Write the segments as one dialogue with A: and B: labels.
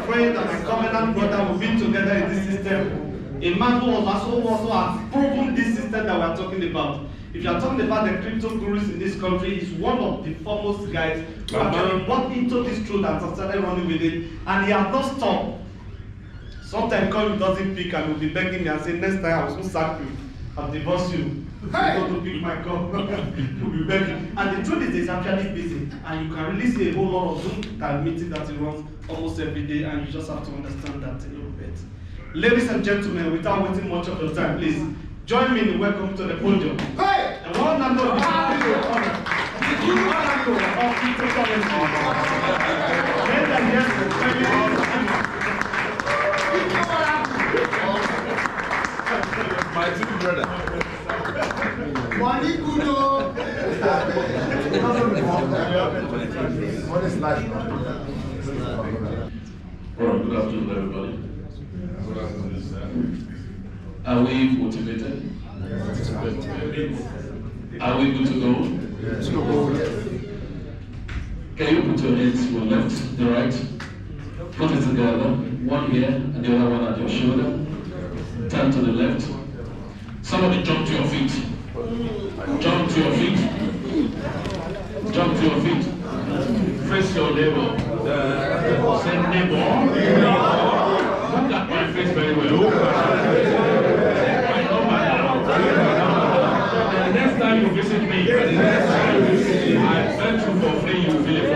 A: friend and my covenant brother. We've been together in this system. A man who also has proven this system that we are talking about. If you are talking about the crypto gurus in this country, he's one of the foremost guys who actually bought into this truth and started running with it, and he has not stopped. Sometimes God doesn't pick and will be begging me and say, next time I will sack you, I'll divorce you. Hey! Don't to pick my call. We'll be begging. And the truth is, he's actually busy, and you can really see a whole lot of Zoom meetings that he runs almost every day, and you just have to understand that a little bit. Ladies and gentlemen, without waiting much of your time, please join me in welcome to the podium. Hey! And one and all,
B: my two brother.
C: Money kudo. What is life?
D: All right, good afternoon, everybody. Are we motivated? Are we good to go? Can you put your hands to the left, the right? Put it together, one here and the other one at your shoulder. Turn to the left. Somebody jump to your feet. Jump to your feet. Jump to your feet. Face your neighbor. Say neighbor. Look at my face very well. I know my now. The next time you visit me, I bet you for free you will feel it for.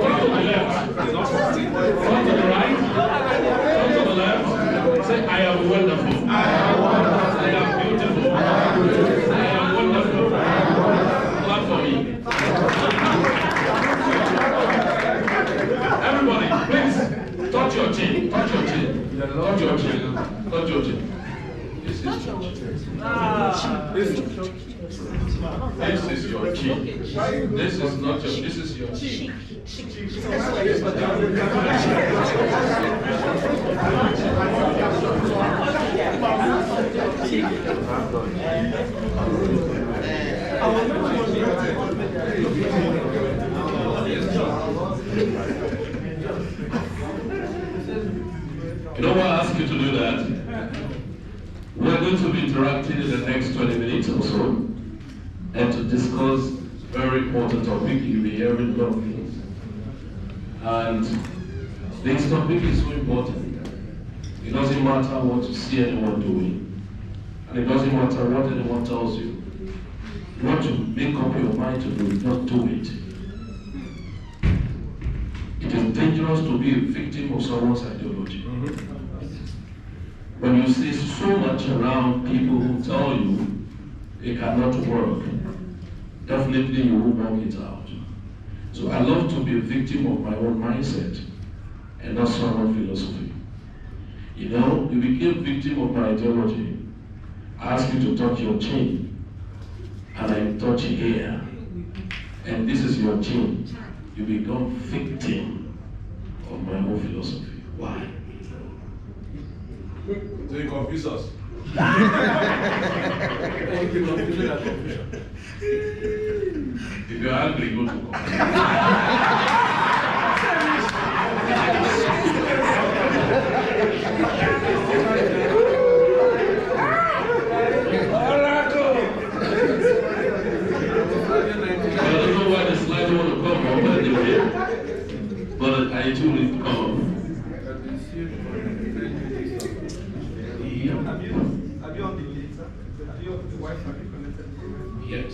D: Turn to the left. Turn to the right. Turn to the left. Say, I am wonderful. I am beautiful. I am wonderful. Clap for me. Everybody, please, touch your chin. Touch your chin. Touch your chin. Touch your chin. This is your chin. This is your chin. This is not your, this is your chin. You know why I ask you to do that? We're going to be interacting in the next 20 minutes or so and to discuss very important topic. You'll be hearing a lot of things. And this topic is so important. It doesn't matter what you see anyone doing. And it doesn't matter what anyone tells you. You want to make up your mind to do it, not do it. It is dangerous to be a victim of someone's ideology. When you see so much around people who tell you it cannot work, definitely you will work it out. So I love to be a victim of my own mindset and not someone's philosophy. You know, you became victim of my ideology. I ask you to touch your chin, and I touch here, and this is your chin. You become victim of my own philosophy. Why?
B: So you confuse us.
D: If you're angry, go to court. I don't know why the slide want to come up anyway, but I do need to come up.
A: Have you on the data? Have you on the Wi-Fi connected?
D: Yes.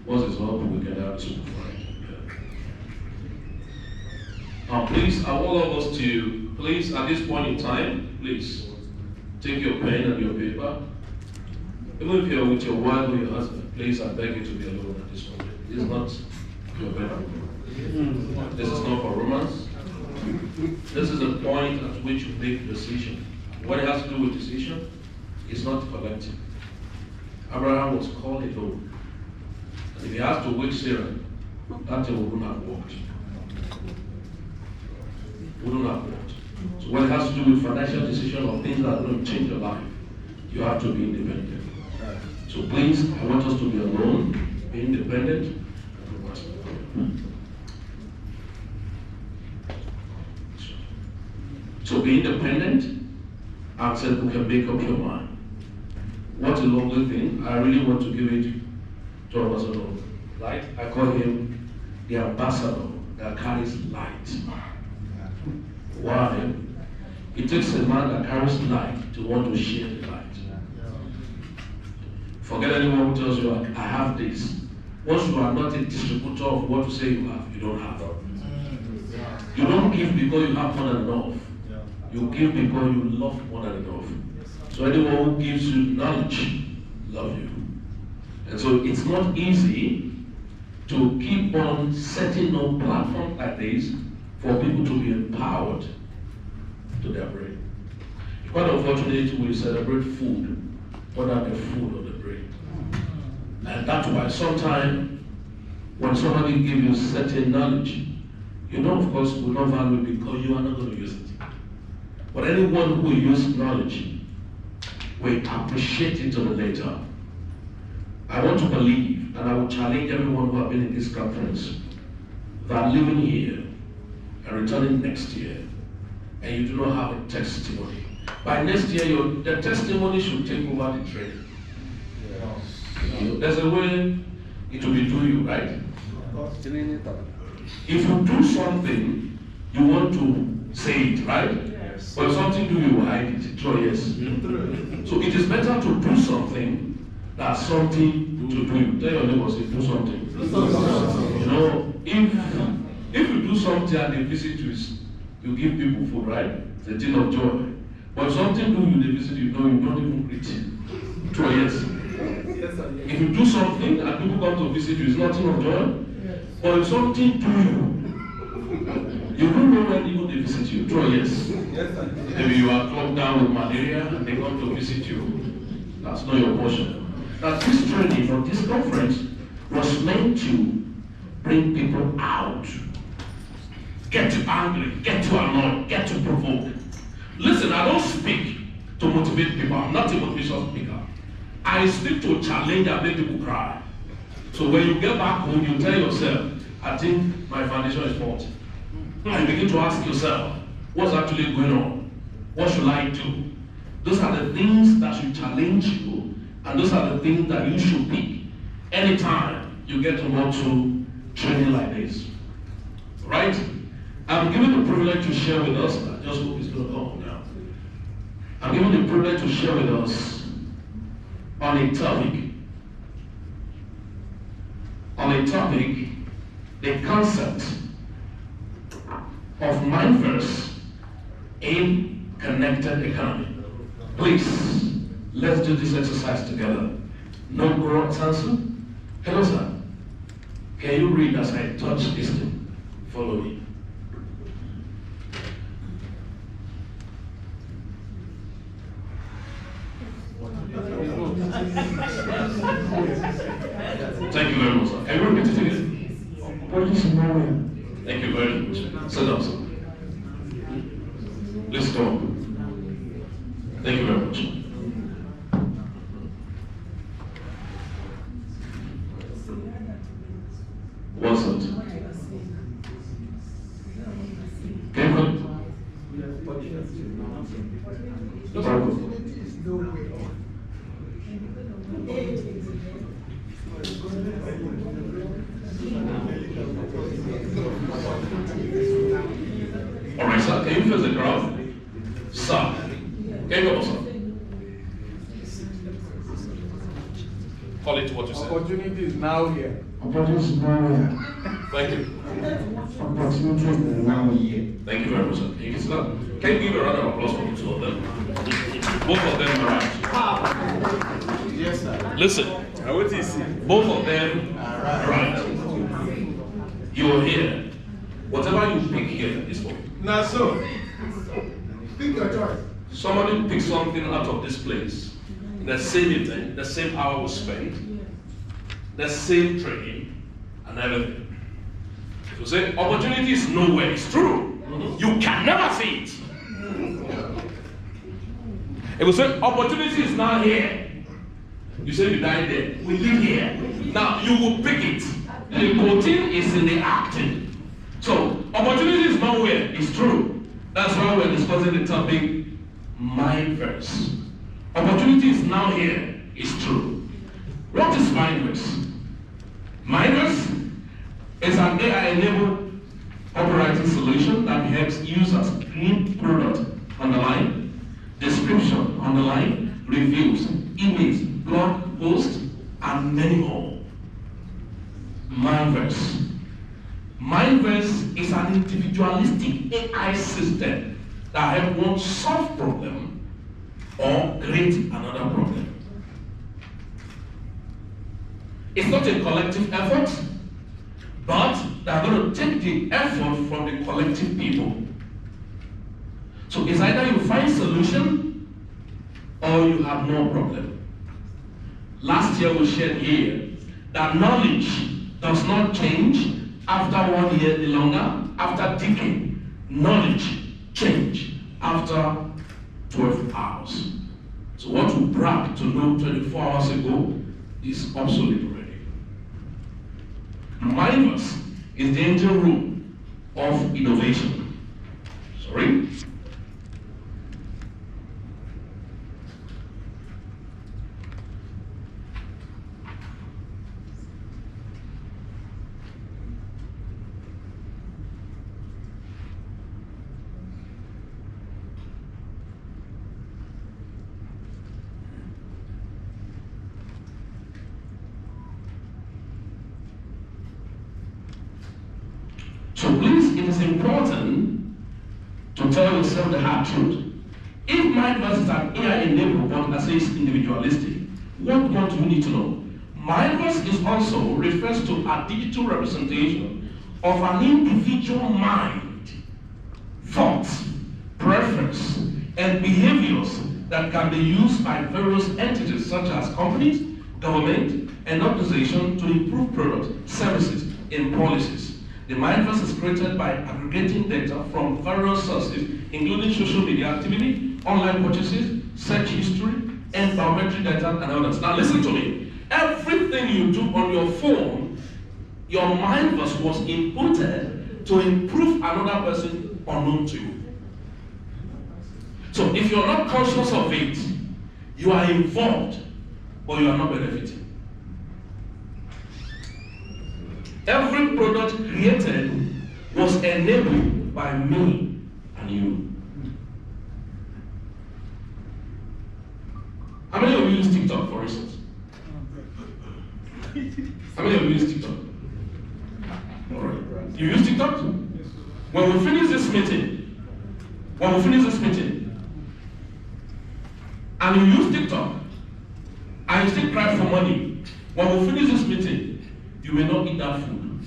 D: Once it's open, we can have it please, I want all of us to, please, at this point in time, please, take your pen and your paper. Even if you're with your wife or your husband, please, I beg you to be alone at this moment. This is not your bedroom. This is not for romance. This is the point at which you make a decision. What it has to do with decision is not collective. Abraham was called alone. And if he has to wake Sarah, that thing wouldn't have worked. Wouldn't have worked. So when it has to do with financial decision or things that are going to change your life, you have to be independent. So please, I want us to be alone, be independent. So be independent and say, you can make up your mind. What a lovely thing. I really want to give it to Ambassador Light. I call him the ambassador that carries light. Why? It takes a man that carries light to want to share the light. Forget anyone who tells you, I have this. Once you are not a distributor of what you say you have, you don't have. You don't give because you have more than enough. You give because you love more than enough. So anyone who gives you knowledge, love you. And so it's not easy to keep on setting up platforms like this for people to be empowered to their brain. It's quite unfortunate we celebrate food more than the food of the brain. And that's why sometimes when somebody gives you certain knowledge, you know, of course, will not value it because you are not going to use it. But anyone who will use knowledge will appreciate it to the later. I want to believe, and I will challenge everyone who have been in this conference, that living here and returning next year, and you do not have a testimony. By next year, the testimony should take over the training. There's a way it will be doing you, right? If you do something, you want to say it, right? Yes. But if something do, you hide it. So yes. So it is better to do something than something to do. Tell your neighbor, say, do something. You know, if you do something and they visit you, you give people food, right? It's a thing of joy. But if something do you, they visit you, no, you don't even greet. So yes. If you do something and people come to visit you, it's nothing of joy. But if something do you don't know when even they visit you. True, yes. Maybe you are clogged down with malaria and they come to visit you. That's not your portion. Now this training or this conference was meant to bring people out. Get you angry, get you annoyed, get you provoked. Listen, I don't speak to motivate people. I'm not a motivational speaker. I speak to challenge and make people cry. So when you get back home, you tell yourself, I think my foundation is faulty. And you begin to ask yourself, what's actually going on? What should I do? Those are the things that should challenge you, and those are the things that you should pick anytime you get to go to training like this. Right? I'm given the privilege to share with us, I just hope it's going to come now. I'm given the privilege to share with us on a topic, the concept of mindverse in connected economy. Please, let's do this exercise together. No growth answer. Hello, sir. Can you read as I touch this thing? Follow me. Thank you very much, sir. Can you repeat it again? Thank you very much. Sit down, sir. Let's go. Thank you very much. What's that? Can you come? All right, sir. Can you face the crowd? Sir. Can you go, sir? Call it what you said.
C: Opportunity is now here.
E: Opportunity is now here.
D: Thank you.
E: Opportunity is now here.
D: Thank you very much, sir. Can you sit down? Can you give a round of applause for the two of them? Both of them are right.
C: Yes, sir.
D: Listen. Both of them are right. You are here. Whatever you pick here is for you.
C: Now, so, pick your choice.
D: Somebody pick something out of this place. The same event, the same hour was spent, the same training, and everything. If you say opportunity is nowhere, it's true. You can never see it. If you say opportunity is not here, You say you died there. We live here. Now you will pick it. The protein is in the acting. So opportunity is nowhere. It's true. That's why we're discussing the topic Mindverse. Opportunity is now here. It's true. What is Mindverse? Mindverse is an AI-enabled operating solution that helps users create product on the line, description on the line, reviews, emails, blog posts, and many more. Mindverse. Mindverse is an individualistic AI system that helps one solve problem or create another problem. It's not a collective effort, but they're going to take the effort from the collective people. So it's either you find solution or you have no problem. Last year we shared here that knowledge does not change after 1 year any longer, after decade. Knowledge change after 12 hours. So what we brag to know 24 hours ago is obsolete already. Mindverse is the engine room of innovation. Sorry? So please, it is important to tell yourself the hard truth. If Mindverse is an AI-enabled but that says individualistic, what more do you need to know? Mindverse is also refers to a digital representation of an individual mind, thoughts, preference, and behaviors that can be used by various entities such as companies, government, and organizations to improve products, services, and policies. The Mindverse is created by aggregating data from various sources, including social media activity, online purchases, search history, and biometric data and others. Now listen to me. Everything you do on your phone, your Mindverse was inputted to improve another person unknown to you. So if you're not conscious of it, you are involved, but you are not benefiting. Every product created was enabled by me and you. How many of you use TikTok, for instance? How many of you use TikTok? All right. You use TikTok? When we finish this meeting, and you use TikTok, and you still cry for money, when we finish this meeting, you may not eat that food.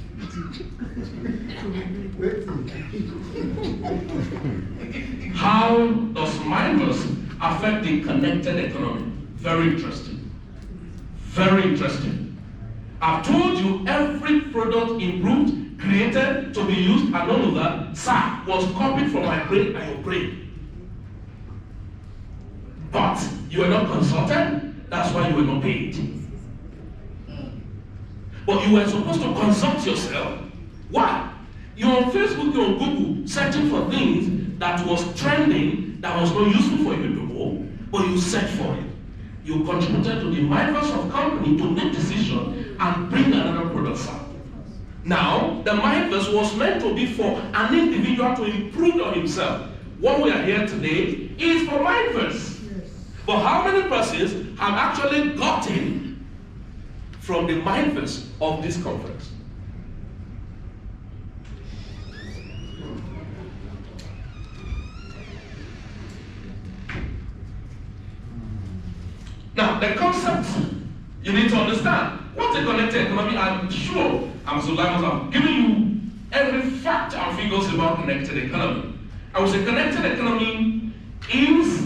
D: How does Mindverse affect the connected economy? Very interesting. Very interesting. I've told you every product improved, created to be used, and all of that, sir, was copied from my brain and your brain. But you were not consulted, that's why you were not paid. But you were supposed to consult yourself. Why? You're on Facebook, you're on Google, searching for things that was trending, that was not useful for you to know, but you search for it. You contributed to the Mindverse of company to make decision and bring another product out. Now, the Mindverse was meant to be for an individual to improve on himself. What we are here today is for Mindverse. But how many persons have actually gotten from the Mindverse of this conference? Now, the concept you need to understand. What's a connected economy? I'm sure Sulaiman have given you every fact and figures about connected economy. I would say connected economy is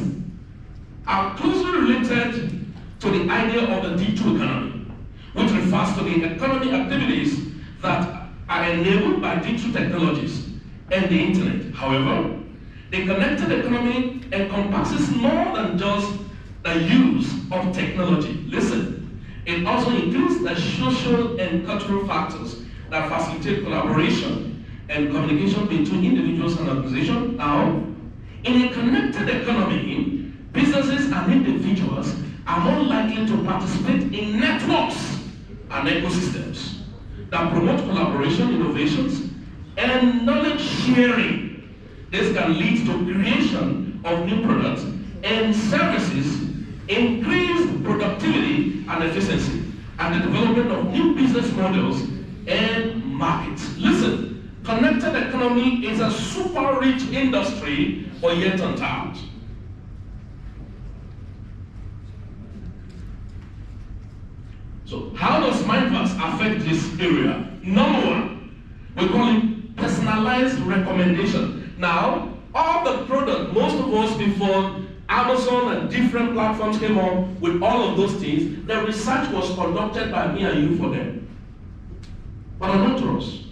D: closely related to the idea of the digital economy, which refers to the economic activities that are enabled by digital technologies and the internet. However, the connected economy encompasses more than just the use of technology. Listen, It also includes the social and cultural factors that facilitate collaboration and communication between individuals and organizations. Now, in a connected economy, businesses and individuals are more likely to participate in networks and ecosystems that promote collaboration, innovations, and knowledge sharing. This can lead to creation of new products and services, increased productivity and efficiency, and the development of new business models and markets. Listen, connected economy is a super rich industry, but yet untapped. So how does Mindverse affect this area? Number one, we call it personalized recommendation. Now, all the product, most of us before Amazon and different platforms came on with all of those things, the research was conducted by me and you for them. But not to us.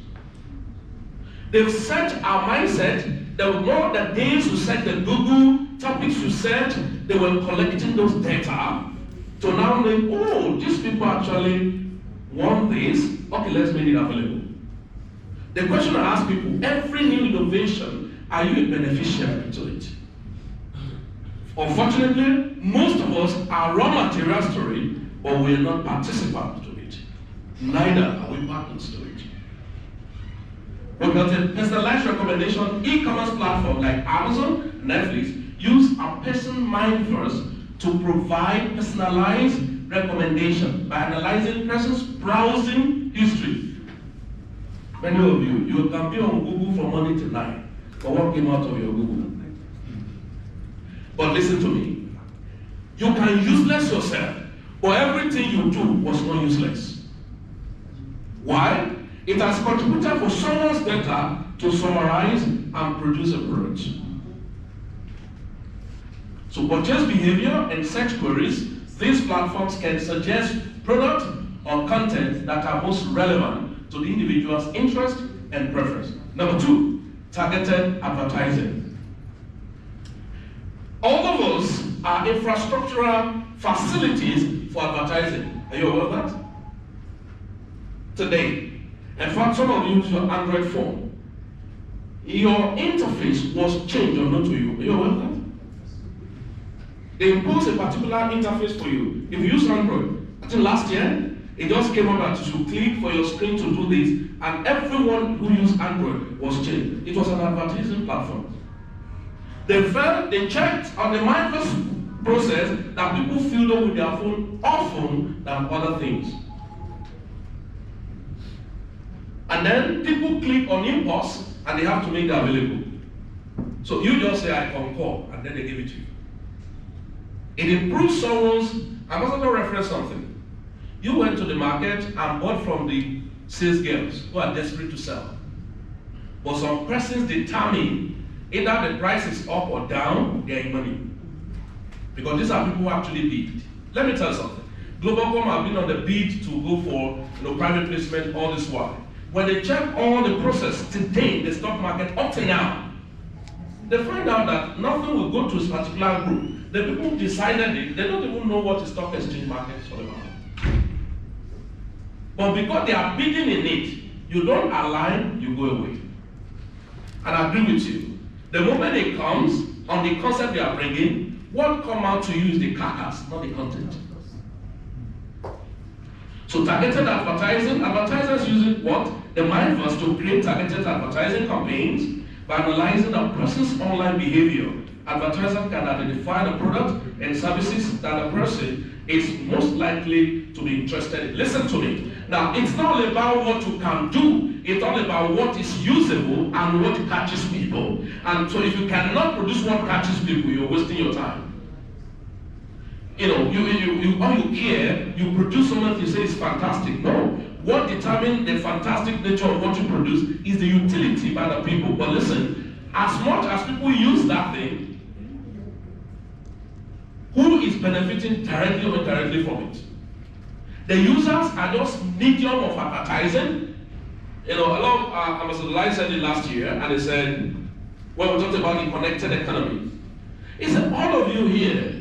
D: They've set our mindset. There were more the days we set the Google topics we set, they were collecting those data to now know, oh, these people actually want this. Okay, let's make it available. The question I ask people, every new innovation, are you a beneficiary to it? Unfortunately, most of us are raw materials to it, but we are not participants to it. Neither are we partners to it. We've got a personalized recommendation e-commerce platform like Amazon, Netflix, use a person Mindverse to provide personalized recommendation by analyzing person's browsing history. Many of you can be on Google from morning to night, but what came out of your Google? But listen to me. You can useless yourself, but everything you do was not useless. Why? It has contributed for someone's data to summarize and produce a product. So purchase behavior and search queries, these platforms can suggest product or content that are most relevant to the individual's interest and preference. Number two, targeted advertising. All of us are infrastructural facilities for advertising. Are you aware of that? Today, in fact, some of you use your Android phone. Your interface was changed or not to you. Are you aware of that? They impose a particular interface for you. If you use Android, I think last year, it just came up that you should click for your screen to do this, and everyone who used Android was changed. It was an advertising platform. They checked on the Mindverse process that people filled up with their phone often than other things. And then people click on impulse and they have to make it available. So you just say, I concur, and then they give it to you. It improves someone's, I must also reference something. You went to the market and bought from the sales girls who are desperate to sell. But some persons determine either the price is up or down, they are in money. Because these are people who actually bid. Let me tell you something. Globalcom have been on the bid to go for private placement all this while. When they check all the process today in the stock market up to now, they find out that nothing will go to a particular group. The people who decided it, they don't even know what the stock exchange market is all about. But because they are bidding in it, you don't align, you go away. And I agree with you. The moment it comes on the concept they are bringing, what come out to you is the carcass, not the content. So targeted advertising, advertisers using what? The Mindverse to create targeted advertising campaigns by analyzing a person's online behavior. Advertisers can identify the product and services that a person is most likely to be interested in. Listen to me. Now, it's not about what you can do. It's all about what is usable and what catches people. And so if you cannot produce what catches people, you're wasting your time. You know, all you care, you produce something you say is fantastic. No. What determines the fantastic nature of what you produce is the utility by the people. But listen, as much as people use that thing, who is benefiting directly or indirectly from it? The users are just medium of advertising. You know, a lot of Ambassador Lai said it last year, and he said, when we talked about the connected economy, he said, all of you here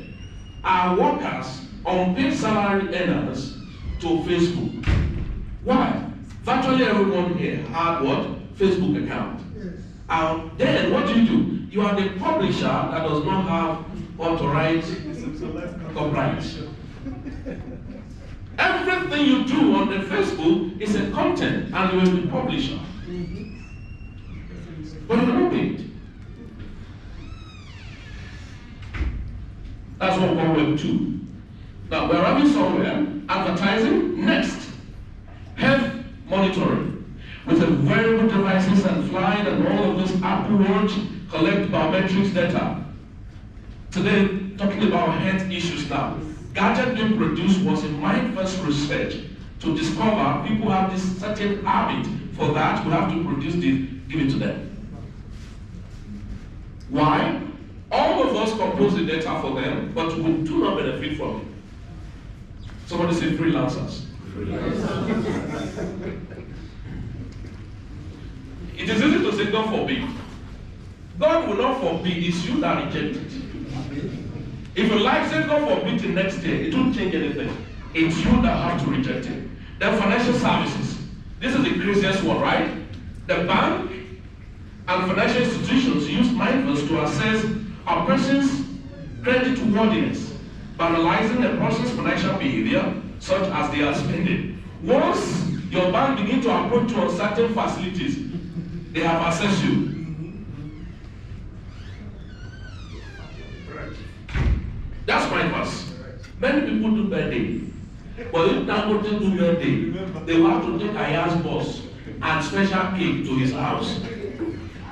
D: are workers, unpaid salary earners, to Facebook. Why? Virtually everyone here had what? Facebook account. And then what do? You are the publisher that does not have authorized copyright. Everything you do on the Facebook is a content and you are the publisher. But you're not paid. That's what we call Web 2. Now we're having somewhere advertising next. Health monitoring. With the wearable devices and flying and all of this Apple Watch collect biometrics data. Today, talking about health issues now. Gadget being produced was a mind-first research to discover people have this certain habit. For that, we have to produce this, give it to them. Why? All of us compose the data for them, but we do not benefit from it. Somebody say freelancers. It is easy to say God forbid. God will not forbid, it's you that reject it. If you like, say God forbid the next day, it won't change anything. It's you that have to reject it. Then financial services. This is the craziest one, right? The bank and financial institutions use mindfulness to assess a person's credit worthiness by analyzing a person's financial behavior, such as they are spending. Once your bank begins to approach you on certain facilities, they have assessed you. That's my verse. Many people do birthday. But if that person do birthday, they will have to take a yar's bus and special cake to his house.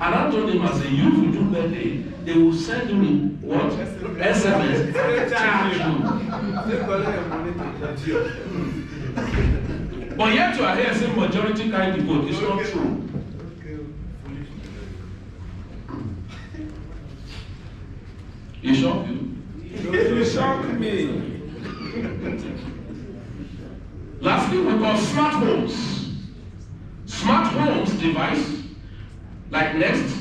D: And I told him, I said, you will do birthday, they will send you what? SMS. Charge you. But yet you are here saying majority carry the vote. It's not true. It shocked you?
C: You shocked me.
D: Lastly, we got smart homes. Smart homes device like Nest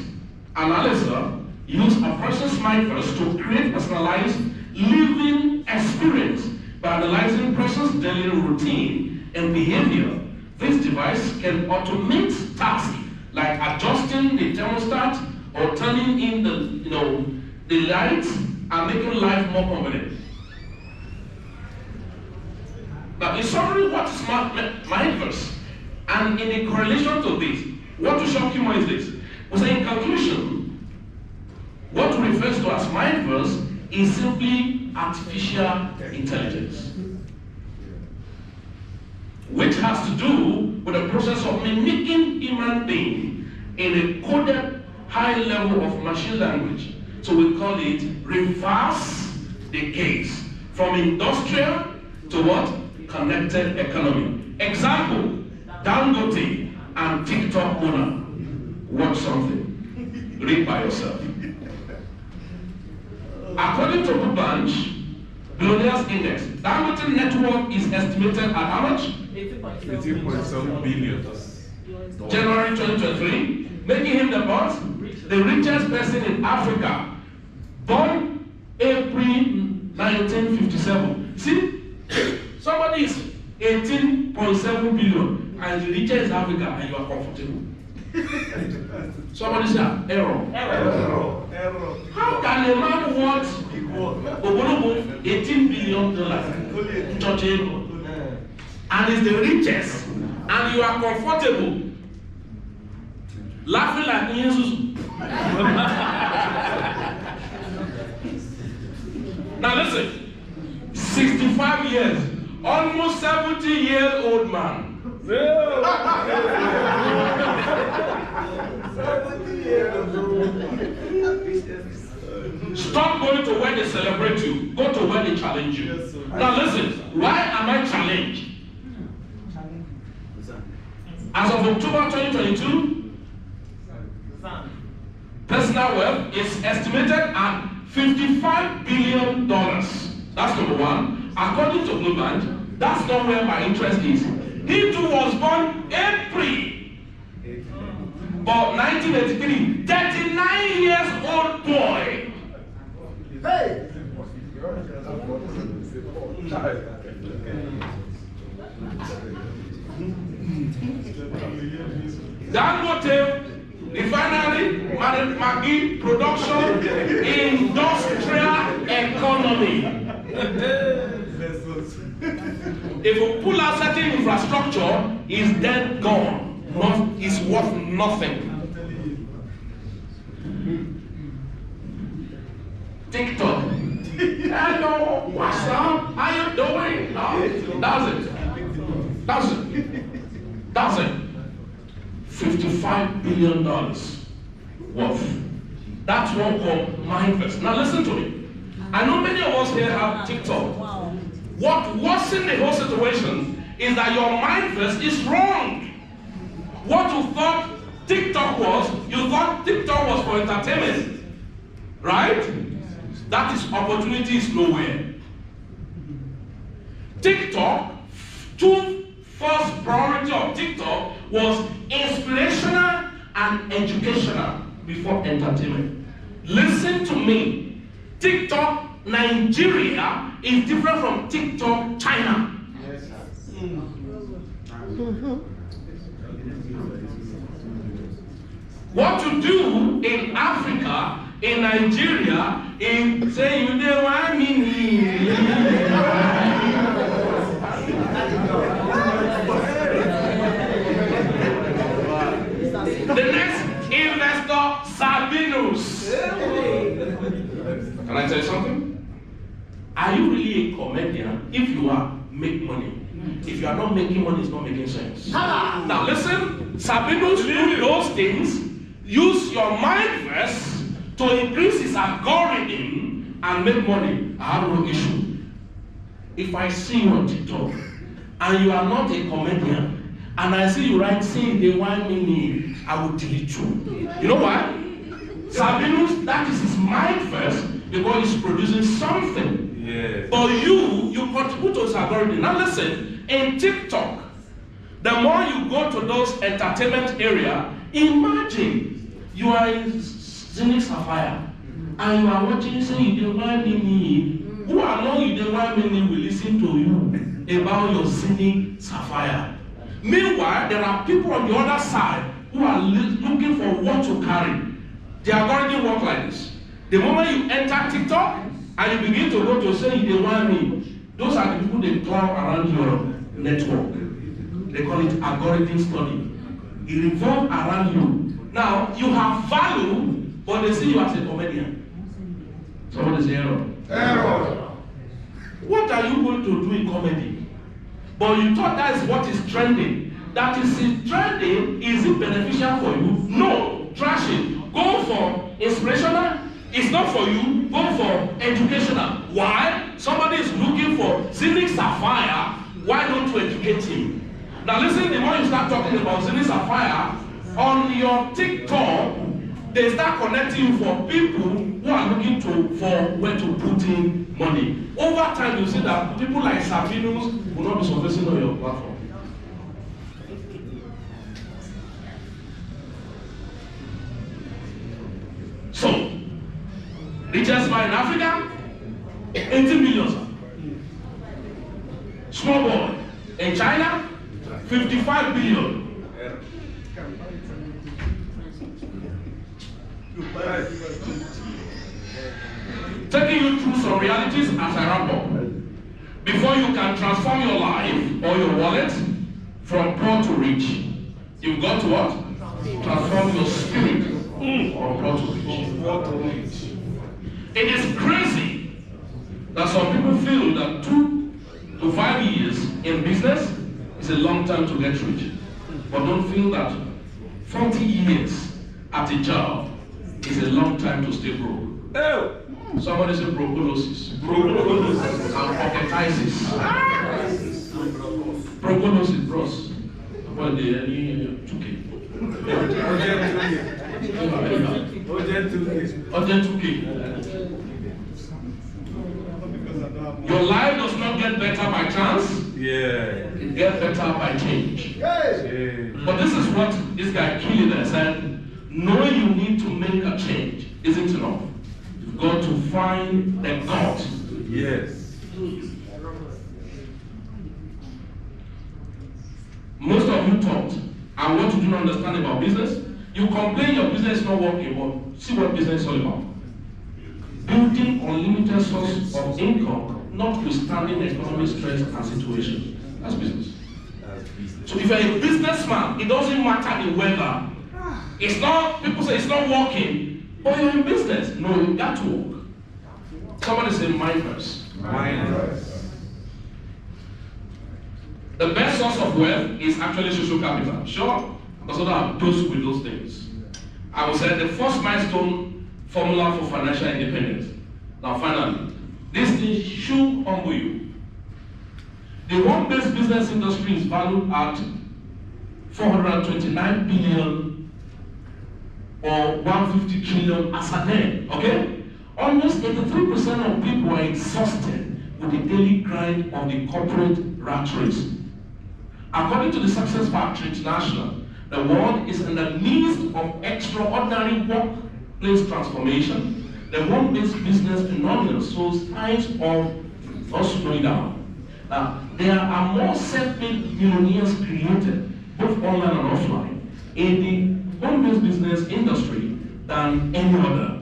D: and Alexa use a person's mind first to create personalized living experience by analyzing person's daily routine and behavior. This device can automate tasks like adjusting the thermostat or turning in the lights and making life more convenient. Now, in summary, what is mindfulness? And in a correlation to this, what will shock you more is this. We say in conclusion, what refers to as mindfulness is simply artificial intelligence, which has to do with the process of mimicking human being in a coded high level of machine language. So we call it reverse the case from industrial to what? Connected economy. Example, Dangote and TikTok owner. Watch something. Read by yourself. According to Bookbench, Billionaires Index, Dangote net worth is estimated at how much?
B: 18.7 billion.
D: January 2023, making him the richest person in Africa. Born April 1957. See, somebody is 18.7 billion and the richest in Africa and you are comfortable. Somebody say error. How can a man want 18 billion dollars and is the richest and you are comfortable laughing like Jesus? Now listen, 65 years, almost 70-year-old man. Stop going to where they celebrate you. Go to where they challenge you. Now listen, why am I challenged? As of October 2022, personal wealth is estimated at $55 billion. That's number one. According to Bloomberg, that's not where my interest is. He too was born April. But 1983, 39 years old boy. Hey!
F: Dangote refinery, Maggi production, industrial economy. If you pull out certain infrastructure, it's then gone. It's worth nothing. TikTok. Hello, what's up? How you doing? No, that's it. $55 billion worth. That's one called Mindfest. Now listen to me. I know many of us here have TikTok. What worsens the whole situation is that your Mindfest is wrong. What you thought TikTok was, you thought TikTok was for entertainment. Right? That is opportunity is nowhere. TikTok, first priority of TikTok was inspirational and educational before entertainment. Listen to me. TikTok Nigeria is different from TikTok China.
C: Yes, sir.
F: What to do in Africa, in Nigeria, is say you dey want me. The next investor, Sabinus. Can I tell you something? Are you really a comedian? If you are, make money. If you are not making money, it's not making sense. Now listen, Sabinus do those things. Use your mind first to increase his algorithm and make money. I have no issue. If I see you on TikTok and you are not a comedian, and I see you write saying they want me, I will delete you. You know why? Sabinus, that is his mind first because he's producing something.
B: Yes.
F: But you contribute to his algorithm. Now listen, in TikTok, the more you go to those entertainment area, imagine you are in Zenith Sapphire and you are watching saying you don't want me. Who among you don't want me will listen to you about your Zenith Sapphire? Meanwhile, there are people on the other side who are looking for what to carry. The algorithm work like this. The moment you enter TikTok and you begin to go to say you don't want me, those are the people they cloud around your network. They call it algorithm study. It revolves around you. Now, you have value, but they see you as a comedian. Somebody say error.
C: Error.
F: What are you going to do in comedy? But you thought that is what is trending. That is trending, is it beneficial for you? No, trash it. Go for inspirational. It's not for you. Go for educational. Why? Somebody is looking for Zenith Sapphire. Why don't you educate him? Now listen, the more you start talking about Zenith Sapphire, on your TikTok, they start connecting you for people who are looking for where to put in money. Over time, you see that people like Sabinus will not be surfacing on your platform. So, richest man in Africa, 80 million. Sir. Small boy in China, 55 billion. Taking you through some realities as I wrap up. Before you can transform your life or your wallet from poor to rich, you've got to what? Transform your spirit from poor to rich. It is crazy that some people feel that 2 to 5 years in business is a long time to get rich. But don't feel that 40 years at a job is a long time to stay broke.
C: Oh.
F: Somebody say broconosis. And pocketitis. Broconosis, bros. About the 2K. Urgent 2K. Your life does not get better by chance.
B: Yeah.
F: It gets better by change.
B: Yeah.
F: But this is what this guy Killian said. Knowing you need to make a change isn't enough. You've got to find the God.
B: Yes.
F: Most of of you taught and what you do not understand about business, you complain your business is not working, but see what business is all about. Building unlimited source of income, notwithstanding economic stress and situation. That's business. So if you're a businessman, it doesn't matter the weather. It's not, people say it's not working, but you're in business. No, you got to work. Somebody say mind first.
C: Mind first.
F: The best source of wealth is actually social capital. Sure, because I have those with those things. I will say the first milestone formula for financial independence. Now finally, this thing should humble you. The home-based business industry is valued at 429 billion or 150 trillion as a day, okay? Almost 83% of people are exhausted with the daily grind of the corporate rat race. According to the Success Factory International, the world is in the midst of extraordinary workplace transformation. The home-based business phenomenon shows signs of us slowing down. Now, there are more self-made millionaires created, both online and offline, in the home-based business industry than any other.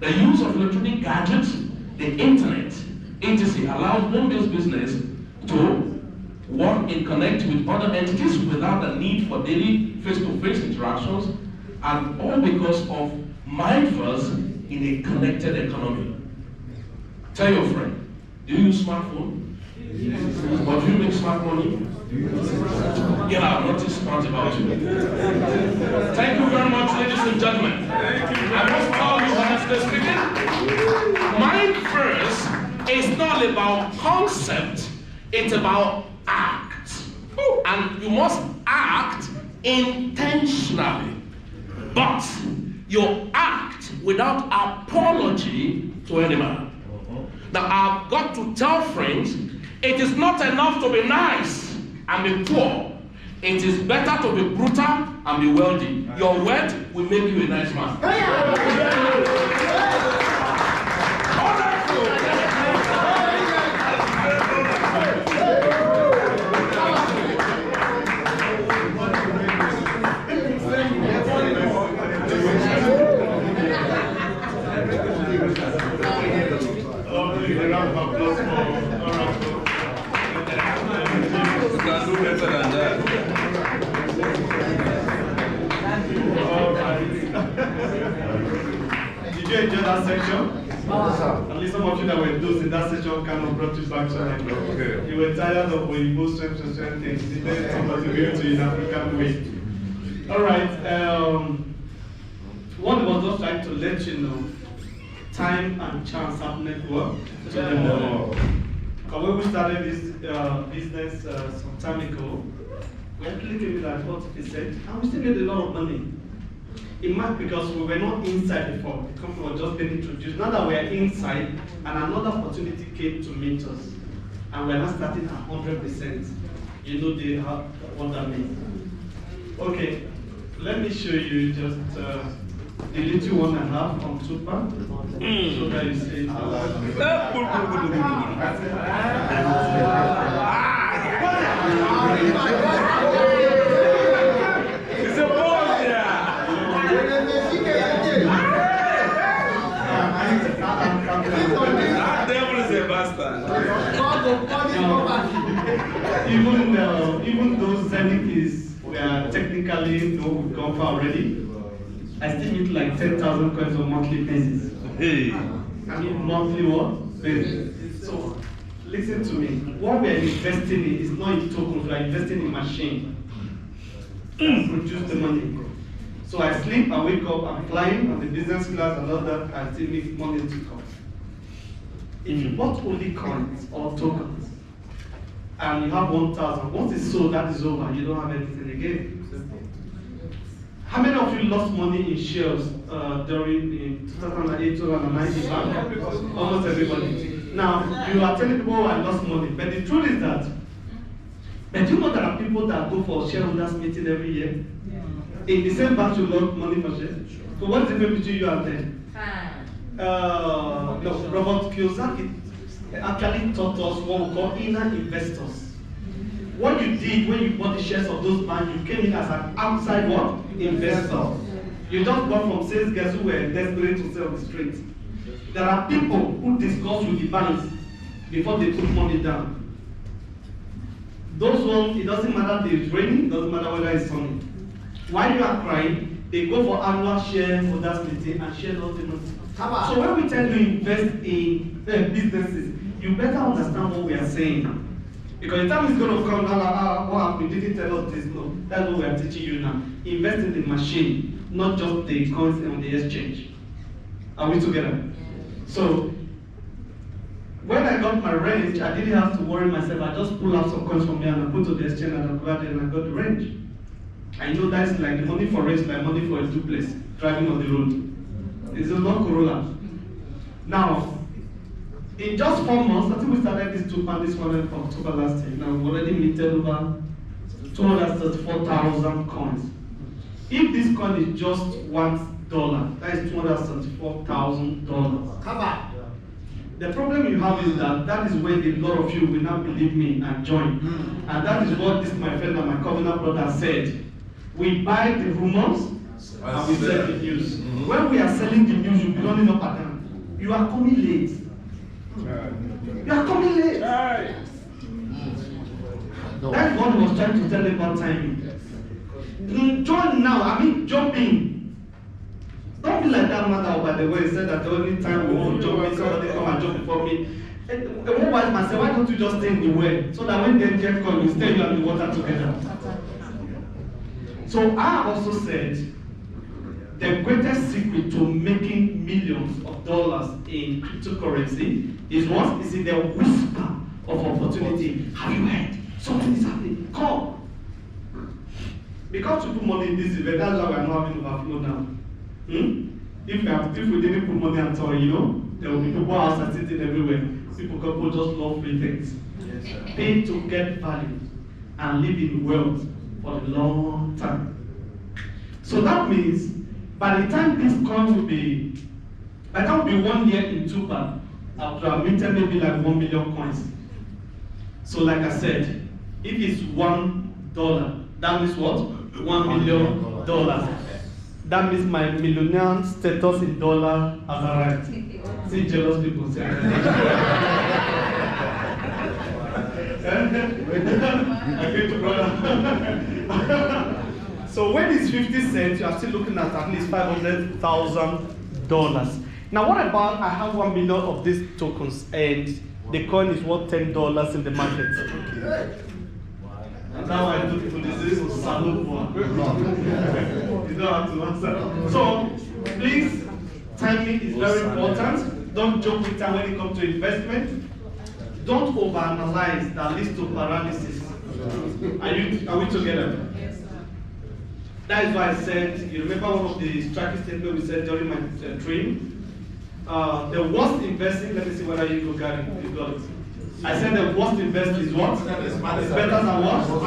F: The use of electronic gadgets, the internet, etc. allows home-based business to work and connect with other entities without the need for daily face-to-face interactions, and all because of mind first in a connected economy. Tell your friend, do you use smartphone? Or do you make smart money? Yeah, I'm not too smart about you. Thank you very much, ladies and gentlemen. I must tell you honestly speaking, mind first is not about concept, it's about act. And you must act intentionally. But you act without apology to any man. Now I've got to tell friends, it is not enough to be nice and be poor. It is better to be brutal and be wealthy. Your wealth will make you a nice man.
A: Did you enjoy that section? At least some of you that were those in that section kind of brought you back to like, you were tired of Oyibo strength things. You needed somebody to go to in African way. Alright, one was just trying to let you know time and chance have network to the model. Because when we started this business some time ago, we actually came with like 40%, and we still made a lot of money. In fact, because we were not inside before, the company was just being introduced. Now that we are inside, and another opportunity came to meet us, and we're not starting at 100%. You know what that means. Okay, let me show you just the little one I have on Tupa, so that you see it.
C: It's a boy there. That devil is a bastard.
A: Even though Zenith is technically we've gone far already, I still need like 10,000 coins on monthly basis.
C: Hey.
A: I mean monthly what? Basis. So listen to me. What we are investing in is not in tokens, we are investing in machine. Produce the money. So I sleep, I wake up, I'm flying on the business class and all that, I still make money to come. If you bought only coins or tokens, and you have 1,000, once it's sold, that is over, you don't have anything again. How many of you lost money in shares during 2008, 2009? Almost everybody. Now, you are telling people, oh, I lost money, but the truth is that, but do you know there are people that go for shareholders meeting every year? Yeah. In the same batch you lost money for shares. So what's the difference between you and them? No, Robert Kiyosaki actually taught us what we call inner investors. What you did when you bought the shares of those banks, you came in as an outside what? Investor. You just bought from sales guys who were desperate to sell the street. There are people who discuss with the banks before they put money down. Those ones, it doesn't matter if it's raining, it doesn't matter whether it's sunny. While you are crying, they go for annual shareholders meeting and share those things. So when we tell you invest in businesses, you better understand what we are saying. Because the time is going to come now, what happened? Didn't tell us this. No, that's what we are teaching you now. Invest in the machine, not just the coins on the exchange. Are we together? So, when I got my range, I didn't have to worry myself. I just pull out some coins from here and I put to the exchange and I go out there and I got the range. I know that's like the money for range, like money for a duplex, driving on the road. It's not Corolla. Now, in just 4 months, I think we started this 2 pound this one in October last year. Now we've already minted over 234,000 coins. If this coin is just $1, that is $234,000.
C: Come on.
A: The problem you have is that is when a lot of you will not believe me and join. And that is what this my friend and my covenant brother said. We buy the rumors and we sell the news. When we are selling the news, you'll be running up and down. You are coming late. You are coming late. That's what he was trying to tell about timing. Join now, I mean jump in. Don't be like that man by the way, he said that the only time we want to jump in, somebody come and jump before me. And one wise man said, why don't you just stay in the well? So that when they get caught, you stay you and the water together. So I have also said the greatest secret to making millions of dollars in cryptocurrency is what? Is in the whisper of opportunity. Have you heard? Something is happening. Come. Because we put money in this event, that's why we're not having overflow now. If we didn't put money at all, you know, there will be people outside sitting everywhere. People just love free things. Yes, pay to get value and live in wealth for a long time. So that means by the time this coin will be, by the time will be 1 year in Tupac, after I minted maybe like 1 million coins. So like I said, if it's $1, that means what? $1 million. That means my millionaire status in dollar has arrived. See jealous people say. I get to brother. So when it's 50 cents, you are still looking at least $500,000. Now what about I have 1 million of these tokens and the coin is worth $10 in the market? And now I do people this is salute one. You don't have to answer. So please, timing is very important. Don't joke with time when it comes to investment. Don't overanalyze that leads to paralysis. Are we together? That is why I said, you remember one of the striking statements we said during my training? The worst investing, let me see whether you got it. I said the worst investment is what? It's better than what? The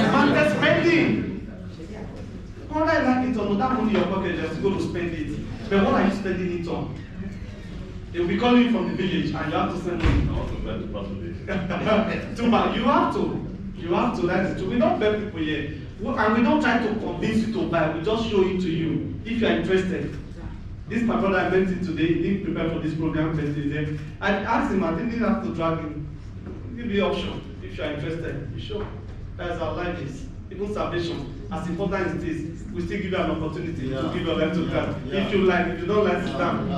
A: smartest spending. Whether I like it or not, that money in your pocket, just go to spend it. But what are you spending it on? They will be calling you from the village and you have to send money. Too bad. You have to. That is true. We don't beg people here. And we don't try to convince you to buy. We just show it to you. If you are interested. This my brother I met him today. He didn't prepare for this program. I asked him, I didn't have to drag him. Give me the option. If you are interested, you sure. That's our life is. Even salvation, as important as it is, we still give you an opportunity to give your life to God. If you like, if you don't like, sit down.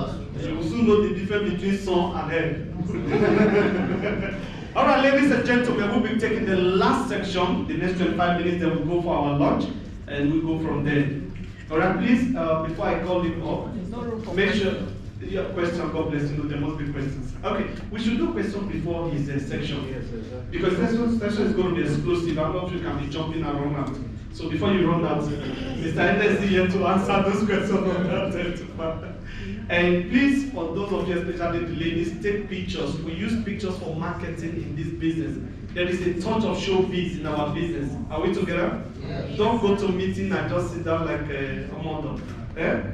A: You will soon know the difference between sun and hell. All right, ladies and gentlemen, we'll be taking the last section, the next 25 minutes, then we'll go for our lunch, and we'll go from there. All right, please, before I call him up, make sure you have questions. God bless you. There must be questions. Okay, we should do questions before his section. Because this session is going to be exclusive. I don't know if you can be jumping around out. So before you run out, Mr. Ende is here to answer those questions on that. And please, for those of you, especially the ladies, take pictures. We use pictures for marketing in this business. There is a touch of showbiz in our business. Are we together? Yes. Don't go to a meeting and just sit down like a model.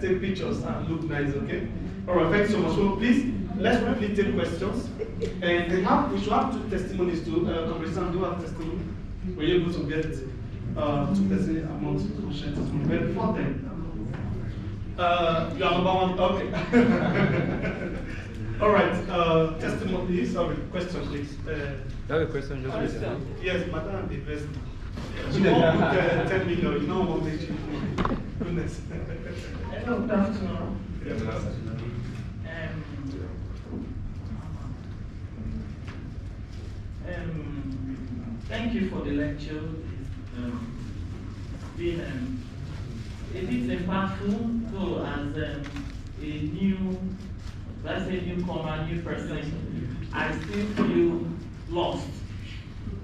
A: Take pictures and look nice, okay? All right, thanks so much. So please, let's quickly take questions. And we should have 2 testimonies too. Congressman, do you have testimony? were able to get 2% amount of conscience. But before then, you are number one. Okay. All right. Testimony. Sorry. Question, please.
G: You have a question just recently?
A: Yes, Madam the best. Jimoh put 10 million. You know what makes you goodness.
H: Hello, good afternoon.
A: Yeah, good afternoon.
H: Thank you for the lecture. It's been a bit impactful, though, as a new, let's say newcomer, new person, I still feel lost,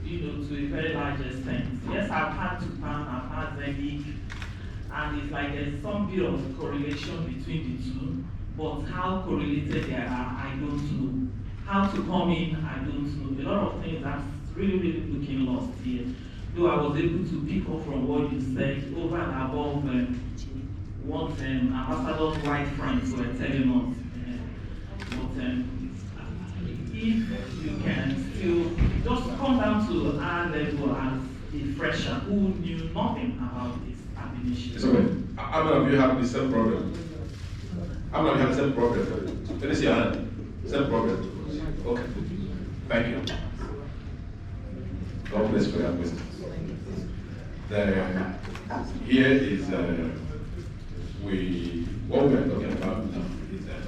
H: to a very large extent. Yes, I've had Tupan, I've had Zendik, and it's like there's some bit of correlation between the two, but how correlated they are, I don't know. How to come in, I don't know. A lot of things I'm really looking lost here. Though I was able to pick up from what you said over and above what Ambassador's white friends were telling us. But if you can still just come down to our level as a fresher who knew nothing about this administration.
I: It's okay. How many of you have the same problem? How many of you have the same problem? Let me see your hand. Same problem. Okay. Thank you. God bless for your wisdom. Here is what we are talking about now is that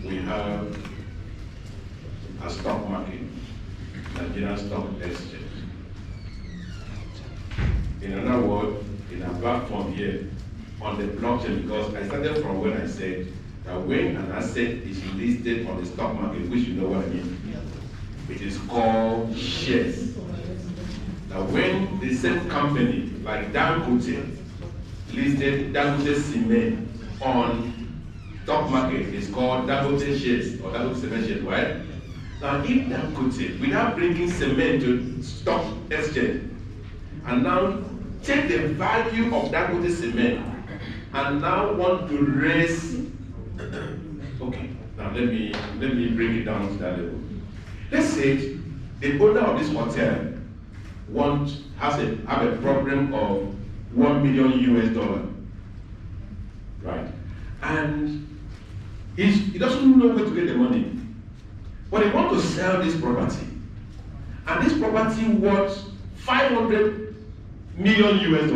I: we have a stock market, Nigerian stock exchange. In another word, in a platform here on the blockchain, because I started from when I said that when an asset is listed on the stock market, which you know what I mean, it is called shares. Now, when the same company, like Dangote, listed Dangote Cement on stock market, it's called Dangote shares or Dangote Cement shares, right? Now, if Dangote, without bringing cement to stock exchange, and now take the value of Dangote Cement, and now want to raise, okay, now let me bring it down to that level. Let's say the owner of this hotel have a problem of $1 million US, right? And he doesn't know where to get the money, but he wants to sell this property, and this property worth $500 million US,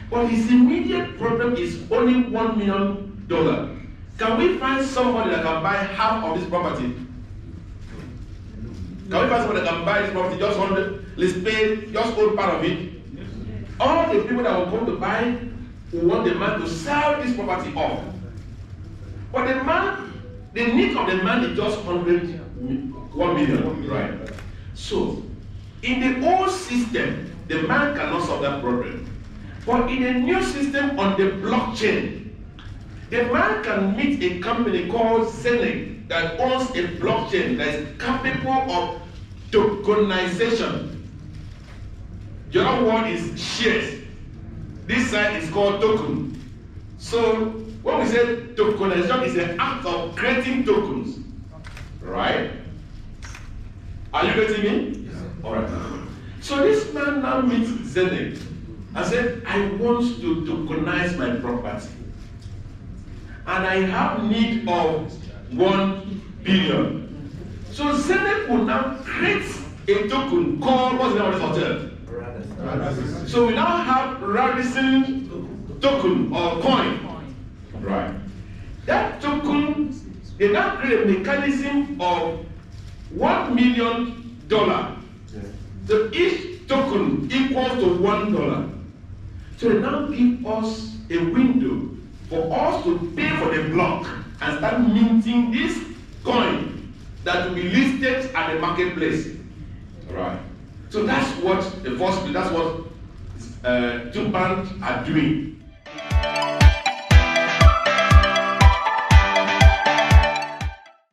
I: but his immediate problem is only $1 million. Can we find somebody that can buy half of this property? Can we find somebody that can buy this property, just 100, let's pay, just own part of it? All the people that will come to buy will want the man to sell this property off. But the need of the man is just 1 million, right? So, in the old system, the man cannot solve that problem. But in the new system on the blockchain, the man can meet a company called Felix that owns a blockchain that is capable of tokenization. The other one is shares. This side is called token. So when we say tokenization, is an act of creating tokens, right? Are you getting me? Yes. All right. So this man now meets Zenith and said, I want to tokenize my property, and I have need of 1 billion. So Zenith will now create a token called, what's the name of this hotel? So we now have Radisson token or coin, right? That token, they now create a mechanism of $1 million. So each token equals to $1. So they now give us a window for us to pay for the block and start minting this coin that will be listed at the marketplace. Right. So that's what the first, that's what two banks are doing.